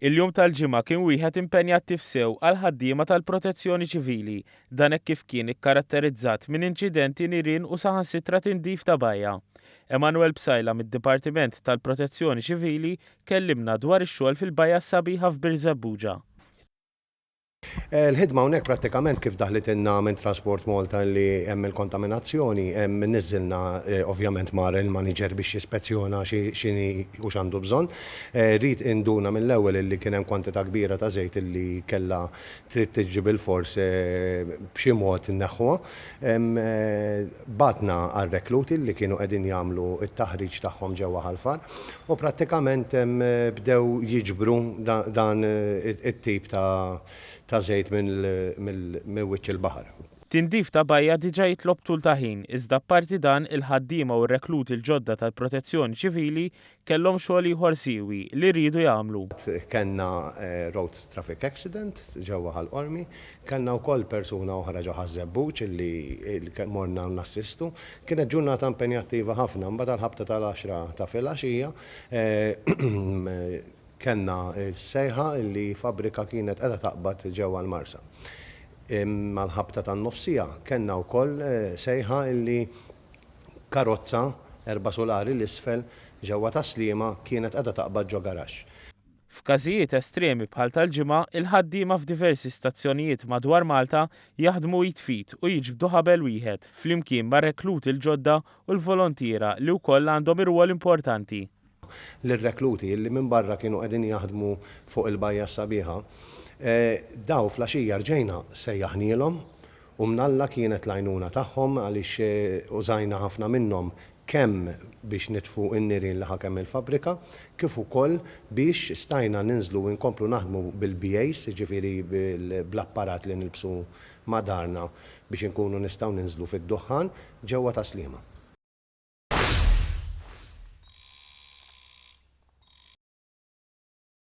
Il-jum tal-ġimgħa kien wieħed impenjattiv sew għal ħaddiema tal-Protezzjoni Ċivili, dan hekk kif kien ikkaratterizzat minn inċidenti nirien u saħansitra tindif ta' bajja. Emanuel Bsajla mid-Dipartiment tal-Protezzjoni Ċivili kellimna dwar ix-xogħol fil-bajja sabiħa f'Birzebbuġa. Il-ħidma hawnhekk prattikament kif daħlitilna minn Transport Malta li hemm il-kontaminazzjoni, niżilna ovvjament mar il-manager biex jispezzjona x'inhi u x'għandu bżonn. Rrid induna mill-ewwel li kien hemm kwantità kbira ta' żejt illi kellha trid tiġi bil-fors b'xi mod inneħħuha. Batna għar-rekluti li kienu qegħdin jagħmlu t-taħriġ tagħhom ġewwa Ħalfar u prattikament bdew jiġbru dan it-tip ta' żejt minn wiċċ il-baħar. Tindif ta' bajja diġà jitlob tul ta' ħin, iżda apparti dan il-ħaddiema u r-rekluti l-ġodda tal-Protezzjoni Ċivili kellhom xogħol ieħor siewi li rridu jagħmlu. Kellna road traffic accident ġewwa Ħall-Qormi, kellna wkoll persuna oħra ġo Ħażebbuġ illi morna nassistu. Kienet ġurnata impenjattiva ħafna, mbagħad għall-ħabta tal-10 ta' filgħaxija kellna sejħa li fabrika kienet qiegħda taqbad ġewwa l-Marsa. Mal-ħabta tan-nofsija kellna wkoll sejħa li karozza erba' solari l-isfel ġewwa Taslima kienet qiegħda taqbad ġo garaxx. F'każijiet estremi bħal tal-ġimgħa, il-ħaddiema f'diversi stazzjonijiet madwar Malta jaħdmu jitfit u jiġbdu ħabel wieħed flimkien ma' rekluti l-ġodda u l-volontiera li wkoll għandhom ir-rwol importanti. L-rekluti li minn barra kienu qegħdin jaħdmu fuq il-bajja sabiħa, daw flaxija rġejna sejjaħnielhom u mnalla kienet l-għajnuna tagħhom għaliex użajna ħafna minnhom kemm biex nitfu n-nirien li ħakemm il-fabrika, kif ukoll biex stajna ninżlu u nkomplu naħdmu bil-BAs, ġifieri bl-apparat li nilbsu madarna biex inkunu nistgħu ninżlu fid-duħħan ġewwa Taslima.